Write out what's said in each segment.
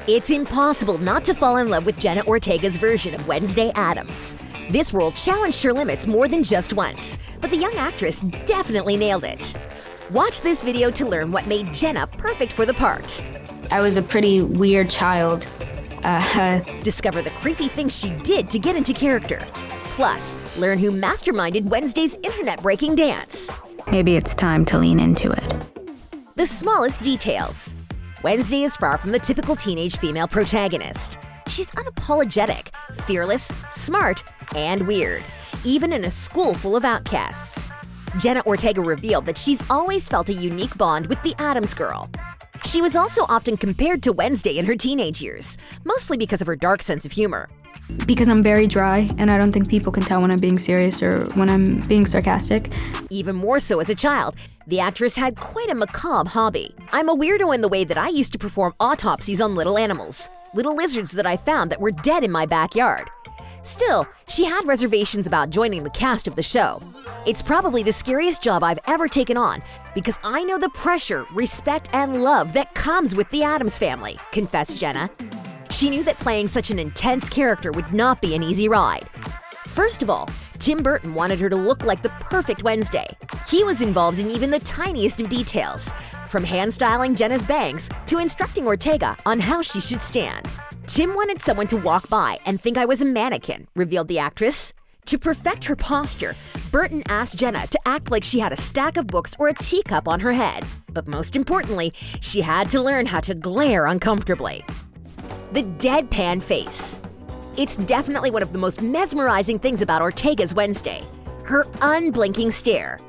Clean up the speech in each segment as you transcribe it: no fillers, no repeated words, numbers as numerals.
It's impossible not to fall in love with Jenna Ortega's version of Wednesday Addams. This role challenged her limits more than just once, but the young actress definitely nailed it. Watch this video to learn what made Jenna perfect for the part. I was a pretty weird child. Discover the creepy things she did to get into character. Plus, learn who masterminded Wednesday's internet-breaking dance. Maybe it's time to lean into it. The smallest details. Wednesday is far from the typical teenage female protagonist. She's unapologetic, fearless, smart, and weird, even in a school full of outcasts. Jenna Ortega revealed that she's always felt a unique bond with the Addams girl. She was also often compared to Wednesday in her teenage years, mostly because of her dark sense of humor. Because I'm very dry, and I don't think people can tell when I'm being serious or when I'm being sarcastic. Even more so as a child, the actress had quite a macabre hobby. I'm a weirdo in the way that I used to perform autopsies on little animals, little lizards that I found that were dead in my backyard. Still, she had reservations about joining the cast of the show. It's probably the scariest job I've ever taken on because I know the pressure, respect, and love that comes with the Addams family, confessed Jenna. She knew that playing such an intense character would not be an easy ride. First of all, Tim Burton wanted her to look like the perfect Wednesday. He was involved in even the tiniest of details, from hand-styling Jenna's bangs to instructing Ortega on how she should stand. Tim wanted someone to walk by and think I was a mannequin, revealed the actress. To perfect her posture, Burton asked Jenna to act like she had a stack of books or a teacup on her head. But most importantly, she had to learn how to glare uncomfortably. The deadpan face. It's definitely one of the most mesmerizing things about Ortega's Wednesday, her unblinking stare.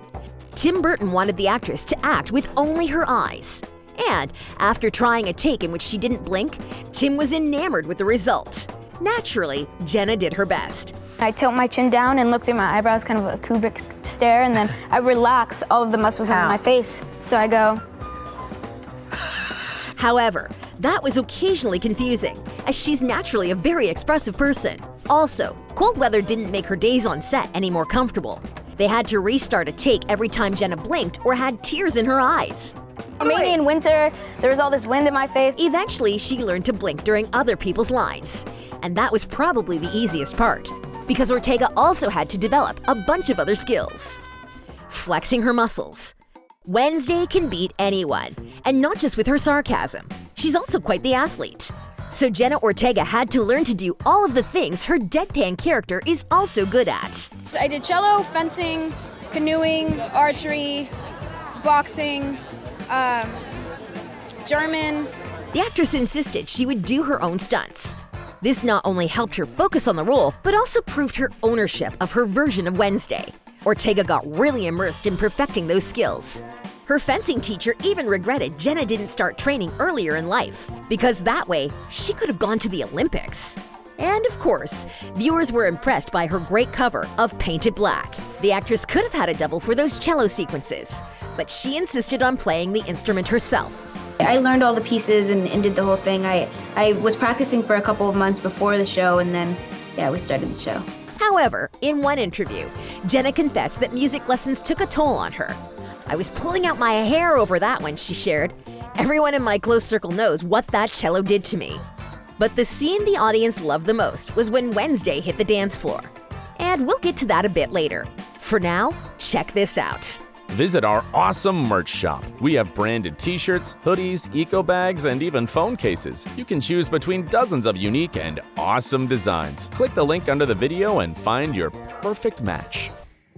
Tim Burton wanted the actress to act with only her eyes. And after trying a take in which she didn't blink, Tim was enamored with the result. Naturally, Jenna did her best. I tilt my chin down and look through my eyebrows, kind of a Kubrick stare, and then I relax all of the muscles in my face. So I go. However, that was occasionally confusing, as she's naturally a very expressive person. Also, cold weather didn't make her days on set any more comfortable. They had to restart a take every time Jenna blinked or had tears in her eyes. Maybe in winter, there was all this wind in my face. Eventually, she learned to blink during other people's lines. And that was probably the easiest part, because Ortega also had to develop a bunch of other skills. Flexing her muscles. Wednesday can beat anyone, and not just with her sarcasm. She's also quite the athlete. So Jenna Ortega had to learn to do all of the things her deadpan character is also good at. I did cello, fencing, canoeing, archery, boxing, German. The actress insisted she would do her own stunts. This not only helped her focus on the role, but also proved her ownership of her version of Wednesday. Ortega got really immersed in perfecting those skills. Her fencing teacher even regretted Jenna didn't start training earlier in life, because that way, she could have gone to the Olympics. And of course, viewers were impressed by her great cover of Painted Black. The actress could have had a double for those cello sequences, but she insisted on playing the instrument herself. I learned all the pieces and did the whole thing. I was practicing for a couple of months before the show, and then, we started the show. However, in one interview, Jenna confessed that music lessons took a toll on her. I was pulling out my hair over that one, she shared. Everyone in my close circle knows what that cello did to me. But the scene the audience loved the most was when Wednesday hit the dance floor. And we'll get to that a bit later. For now, check this out. Visit our awesome merch shop. We have branded t-shirts, hoodies, eco bags, and even phone cases. You can choose between dozens of unique and awesome designs. Click the link under the video and find your perfect match.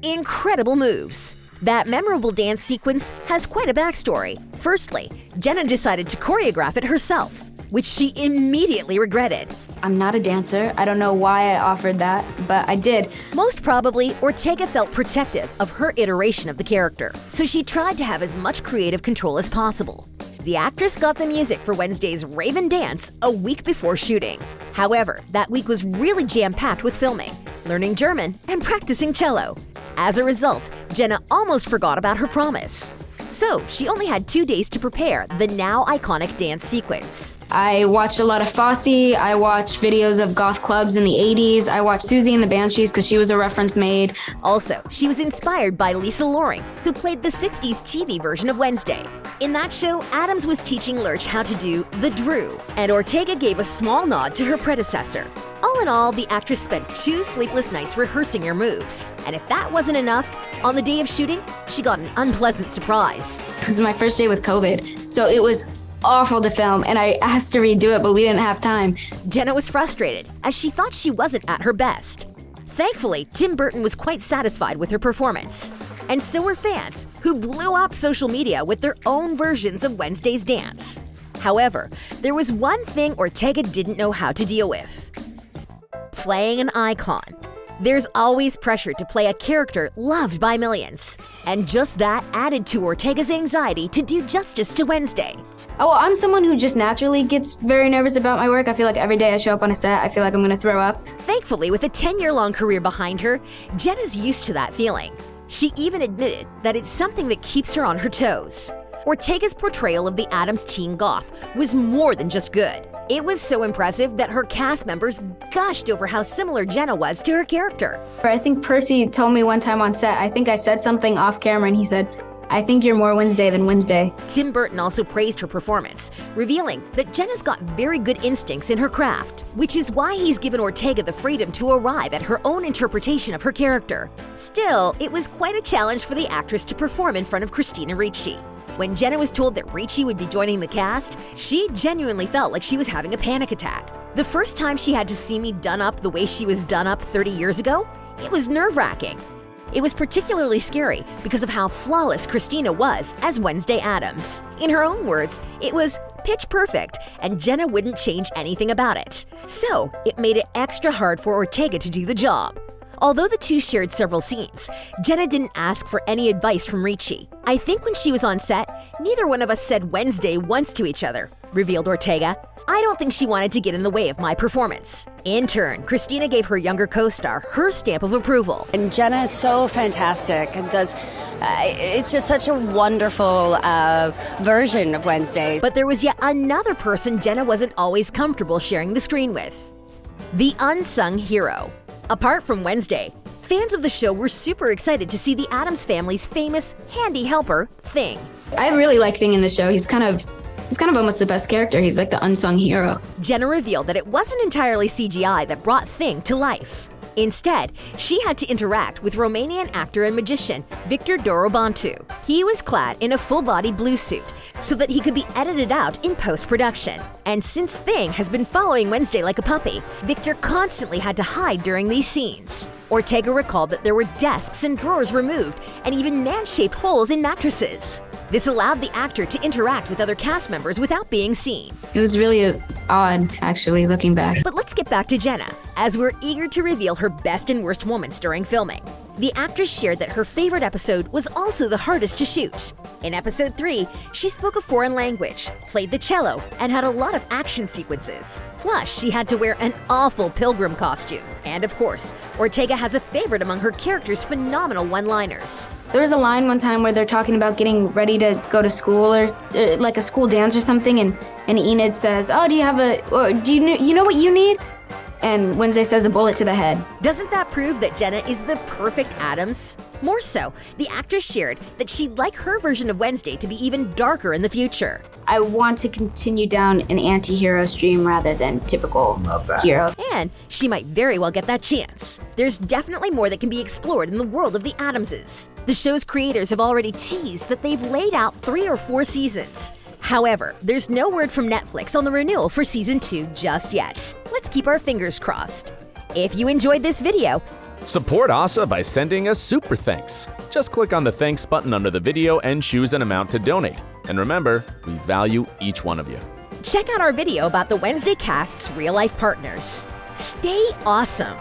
Incredible moves. That memorable dance sequence has quite a backstory. Firstly, Jenna decided to choreograph it herself, which she immediately regretted. I'm not a dancer. I don't know why I offered that, but I did. Most probably, Ortega felt protective of her iteration of the character, so she tried to have as much creative control as possible. The actress got the music for Wednesday's Raven Dance a week before shooting. However, that week was really jam-packed with filming, learning German, and practicing cello. As a result, Jenna almost forgot about her promise. So she only had 2 days to prepare the now iconic dance sequence. I watched a lot of Fosse. I watched videos of goth clubs in the 80s. I watched Susie and the Banshees because she was a reference made. Also, she was inspired by Lisa Loring, who played the 60s TV version of Wednesday. In that show, Addams was teaching Lurch how to do the Drew, and Ortega gave a small nod to her predecessor. All in all, the actress spent 2 sleepless nights rehearsing her moves. And if that wasn't enough, on the day of shooting, she got an unpleasant surprise. It was my first day with COVID, so it was awful to film, and I asked to redo it, but we didn't have time. Jenna was frustrated, as she thought she wasn't at her best. Thankfully, Tim Burton was quite satisfied with her performance. And so were fans, who blew up social media with their own versions of Wednesday's dance. However, there was one thing Ortega didn't know how to deal with: playing an icon. There's always pressure to play a character loved by millions. And just that added to Ortega's anxiety to do justice to Wednesday. Oh, well, I'm someone who just naturally gets very nervous about my work. I feel like every day I show up on a set, I feel like I'm gonna throw up. Thankfully, with a 10-year-long career behind her, Jenna's used to that feeling. She even admitted that it's something that keeps her on her toes. Ortega's portrayal of the Addams teen goth was more than just good. It was so impressive that her cast members gushed over how similar Jenna was to her character. I think Percy told me one time on set, I think I said something off camera, and he said, "I think you're more Wednesday than Wednesday." Tim Burton also praised her performance, revealing that Jenna's got very good instincts in her craft, which is why he's given Ortega the freedom to arrive at her own interpretation of her character. Still, it was quite a challenge for the actress to perform in front of Christina Ricci. When Jenna was told that Ricci would be joining the cast, she genuinely felt like she was having a panic attack. The first time she had to see me done up the way she was done up 30 years ago, it was nerve-wracking. It was particularly scary because of how flawless Christina was as Wednesday Addams. In her own words, it was pitch perfect, and Jenna wouldn't change anything about it. So, it made it extra hard for Ortega to do the job. Although the two shared several scenes, Jenna didn't ask for any advice from Ricci. "I think when she was on set, neither one of us said Wednesday once to each other," revealed Ortega. "I don't think she wanted to get in the way of my performance." In turn, Christina gave her younger co-star her stamp of approval. And Jenna is so fantastic and does, it's just such a wonderful version of Wednesday. But there was yet another person Jenna wasn't always comfortable sharing the screen with: the unsung hero. Apart from Wednesday, fans of the show were super excited to see the Addams family's famous handy helper, Thing. I really like Thing in the show. He's kind of almost the best character. He's like the unsung hero. Jenna revealed that it wasn't entirely CGI that brought Thing to life. Instead, she had to interact with Romanian actor and magician Victor Dorobantu. He was clad in a full-body blue suit so that he could be edited out in post-production. And since Thing has been following Wednesday like a puppy, Victor constantly had to hide during these scenes. Ortega recalled that there were desks and drawers removed and even man-shaped holes in mattresses. This allowed the actor to interact with other cast members without being seen. It was really odd, actually, looking back. But let's get back to Jenna, as we're eager to reveal her best and worst moments during filming. The actress shared that her favorite episode was also the hardest to shoot. In episode 3, she spoke a foreign language, played the cello, and had a lot of action sequences. Plus, she had to wear an awful pilgrim costume. And of course, Ortega has a favorite among her character's phenomenal one-liners. There was a line one time where they're talking about getting ready to go to school or like a school dance or something, and Enid says, "Oh, do you have you know what you need?" And Wednesday says, "A bullet to the head." Doesn't that prove that Jenna is the perfect Addams? More so, the actress shared that she'd like her version of Wednesday to be even darker in the future. I want to continue down an anti-hero stream rather than typical hero. And she might very well get that chance. There's definitely more that can be explored in the world of the Addamses. The show's creators have already teased that they've laid out 3 or 4 seasons. However, there's no word from Netflix on the renewal for Season 2 just yet. Let's keep our fingers crossed. If you enjoyed this video, support OSSA by sending a super thanks. Just click on the thanks button under the video and choose an amount to donate. And remember, we value each one of you. Check out our video about the Wednesday cast's real-life partners. Stay awesome!